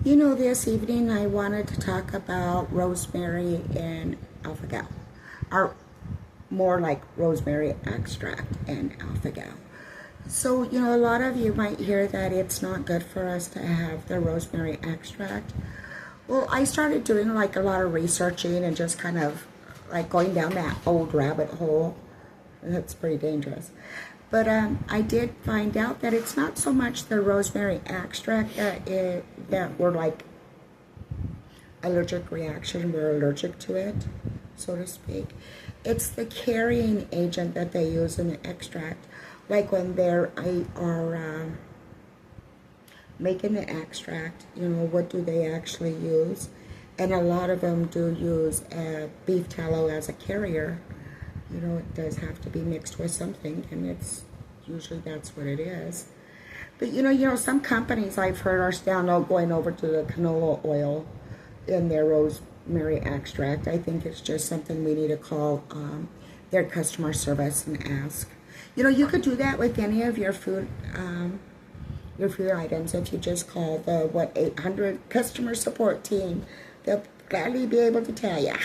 This evening I wanted to talk about rosemary and alpha-gal, or more like rosemary extract and alpha-gal. So, a lot of you might hear that it's not good for us to have the rosemary extract. Well, I started doing like a lot of researching and just kind of like going down that old rabbit hole. That's pretty dangerous. But I did find out that it's not so much the rosemary extract that we're like allergic reaction, we're allergic to it, so to speak. It's the carrying agent that they use in the extract. Like when they are making the extract, what do they actually use? And a lot of them do use beef tallow as a carrier. It does have to be mixed with something, and it's usually that's what it is. But some companies I've heard are now going over to the canola oil in their rosemary extract. I think it's just something we need to call their customer service and ask. You could do that with any of your food items if you just call the 800 customer support team. They'll gladly be able to tell you.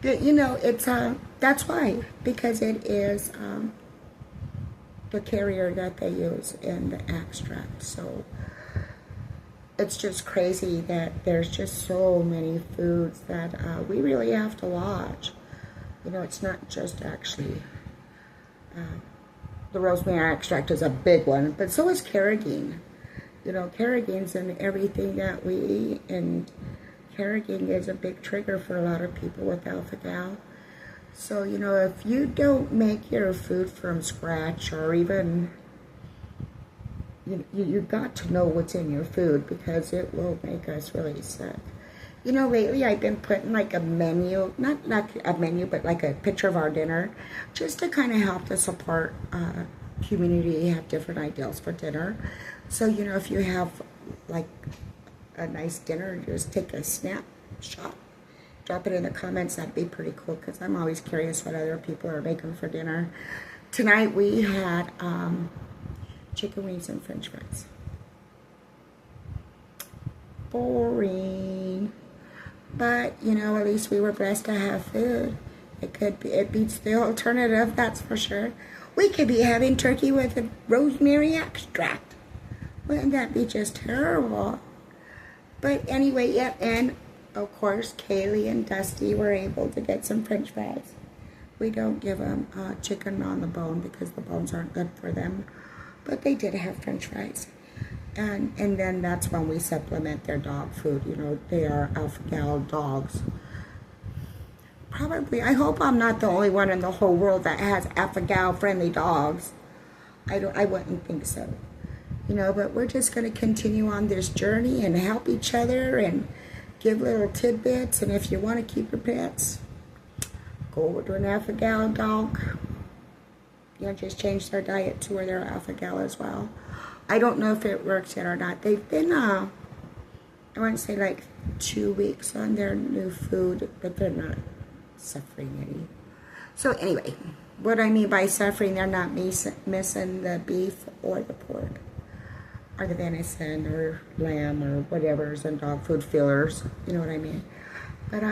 It's that's why, because it is the carrier that they use in the extract. So it's just crazy that there's just so many foods that we really have to watch. It's not just actually the rosemary extract is a big one, but so is carrageen. Carragene's in everything that we eat, and carrageen is a big trigger for a lot of people with alpha-gal. So, if you don't make your food from scratch, or even, you've got to know what's in your food, because it will make us really sick. Lately I've been putting like a menu, not like a menu, but like a picture of our dinner, just to kind of help the support community have different ideals for dinner. So, if you have like a nice dinner, just take a snapshot, drop it in the comments. That'd be pretty cool, because I'm always curious what other people are making for dinner. Tonight we had chicken wings and french fries. Boring. But, at least we were blessed to have food. It beats the alternative, that's for sure. We could be having turkey with a rosemary extract. Wouldn't that be just terrible? But anyway, yeah, and of course, Kaylee and Dusty were able to get some french fries. We don't give them chicken on the bone because the bones aren't good for them. But they did have french fries. And then that's when we supplement their dog food. They are alpha-gal dogs. Probably, I hope I'm not the only one in the whole world that has alpha-gal friendly dogs. I wouldn't think so. But we're just going to continue on this journey and help each other and give little tidbits. And if you want to keep your pets, go over to an alpha-gal dog. Just change their diet to where they're alpha-gal as well. I don't know if it works yet or not. They've been, I want to say like 2 weeks on their new food, but they're not suffering any. So anyway, what I mean by suffering, they're not missing the beef or the pork, or the venison or lamb or whatever's in dog food fillers. You know what I mean? But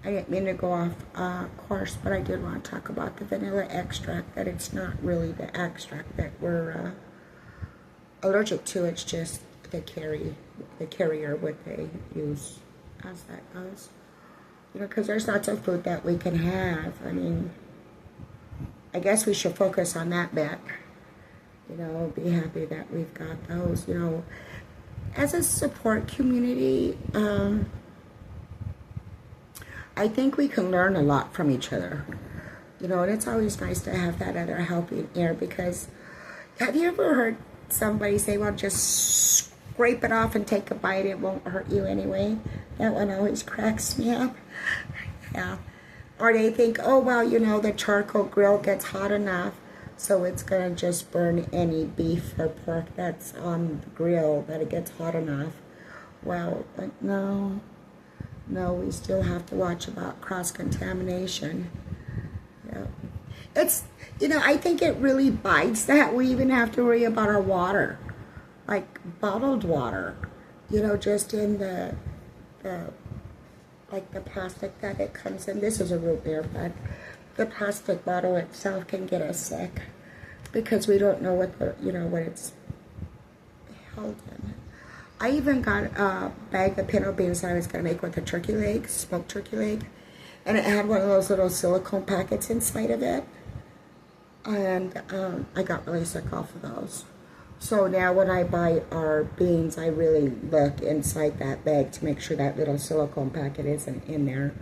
I didn't mean to go off course, but I did want to talk about the vanilla extract, that it's not really the extract that we're allergic to. It's just the carrier, what they use as that goes. Because there's lots of food that we can have. I mean, I guess we should focus on that bit. Be happy that we've got those. As a support community, I think we can learn a lot from each other. And it's always nice to have that other helping ear, because have you ever heard somebody say, well, just scrape it off and take a bite, it won't hurt you anyway? That one always cracks me up. Yeah. Or they think, oh, well, the charcoal grill gets hot enough, so it's going to just burn any beef or pork that's on the grill, that it gets hot enough. Well, but no, we still have to watch about cross-contamination. Yeah. It's, I think it really bites that we even have to worry about our water. like bottled water, you know, just in like the plastic that it comes in. This is a root beer, but the plastic bottle itself can get us sick because we don't know what what it's held in. I even got a bag of pinto beans that I was going to make with a turkey leg, smoked turkey leg, and it had one of those little silicone packets inside of it, and I got really sick off of those. So now when I buy our beans, I really look inside that bag to make sure that little silicone packet isn't in there,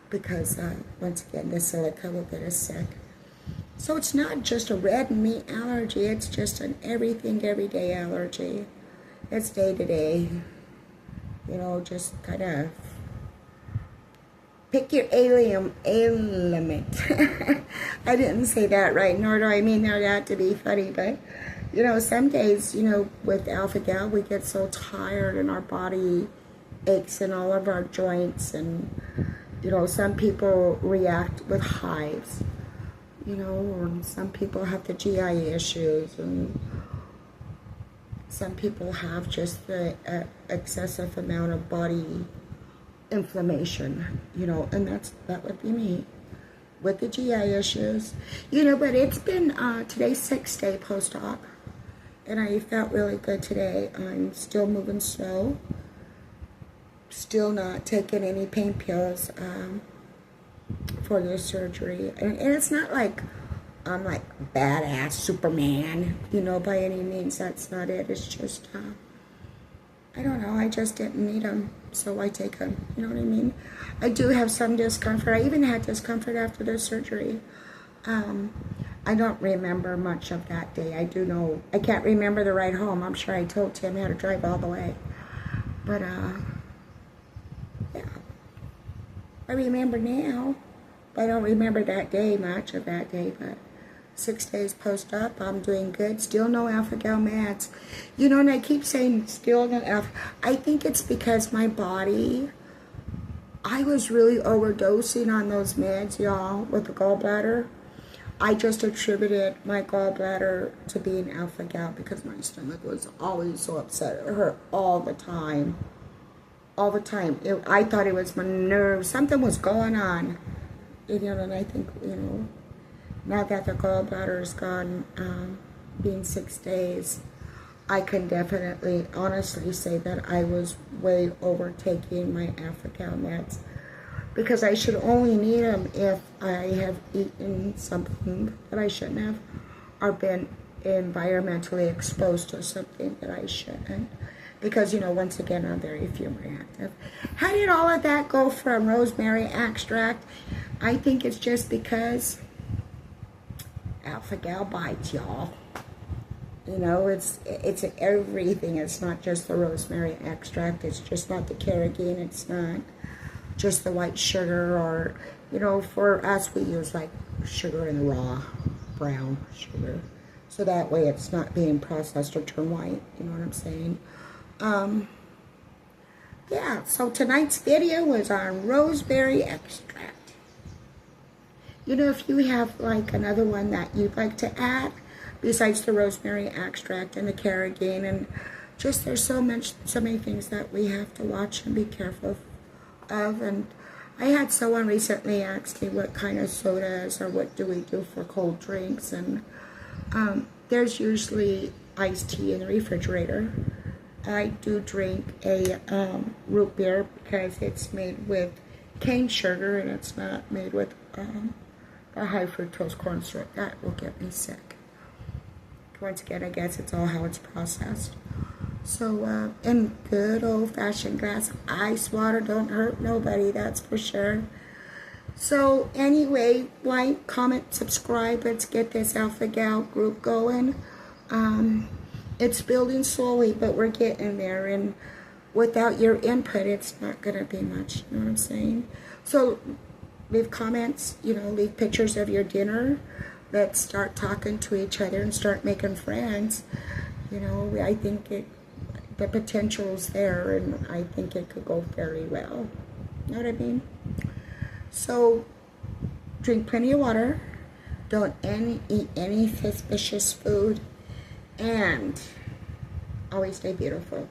because once again, the silica will get us sick. So it's not just a red meat allergy, it's just an everything, everyday allergy. It's day to day, you know, just kind of pick your element. I didn't say that right, nor do I mean that to be funny, but, you know, some days, you know, with alpha-gal, we get so tired and our body aches in all of our joints, and, you know, some people react with hives, you know, or some people have the GI issues, and some people have just the excessive amount of body inflammation, you know, and that would be me with the GI issues, you know. But it's been today's 6th day post-op, and I felt really good today. I'm still moving slow, still not taking any pain pills for the surgery, and it's not like I'm like badass Superman, you know, by any means. That's not it. It's just I don't know, I just didn't need them, so I take them, you know what I mean? I do have some discomfort. I even had discomfort after the surgery. I don't remember much of that day. I do know, I can't remember the ride home. I'm sure I told Tim how to drive all the way. But, yeah. I remember now. I don't remember that day, much of that day, but 6 days post-op, I'm doing good. Still no alpha-gal meds. You know, and I keep saying still no alpha. I think it's because my body, I was really overdosing on those meds, y'all, with the gallbladder. I just attributed my gallbladder to being alpha-gal because my stomach was always so upset. It hurt all the time. All the time. I thought it was my nerves. Something was going on. You know, and I think, you know, now that the gallbladder is gone, being 6 days, I can definitely, honestly say that I was way overtaking my alpha-gal meds, because I should only need them if I have eaten something that I shouldn't have, or been environmentally exposed to something that I shouldn't. Because, you know, once again, I'm very fume reactive. How did all of that go from rosemary extract? I think it's just because alpha-gal bites, y'all. You know, it's everything. It's not just the rosemary extract. It's just not the carrageen. It's not just the white sugar, or, you know, for us, we use like sugar in raw, brown sugar. So that way it's not being processed or turned white. You know what I'm saying? Yeah, so tonight's video was on rosemary extract. You know, if you have like another one that you'd like to add besides the rosemary extract and the carrageen, and just there's so many things that we have to watch and be careful of. And I had someone recently ask me what kind of sodas or what do we do for cold drinks, and there's usually iced tea in the refrigerator. I do drink a root beer because it's made with cane sugar and it's not made with a high fructose corn syrup. That will get me sick. Once again, I guess it's all how it's processed. So, in good old-fashioned glass ice water don't hurt nobody, that's for sure. So, anyway, like, comment, subscribe. Let's get this alpha-gal group going. It's building slowly, but we're getting there. And without your input, it's not going to be much. You know what I'm saying? So, leave comments, you know, leave pictures of your dinner. Let's start talking to each other and start making friends. You know, I think the potential's there, and I think it could go very well. You know what I mean? So, drink plenty of water. Don't eat any suspicious food. And Always stay beautiful.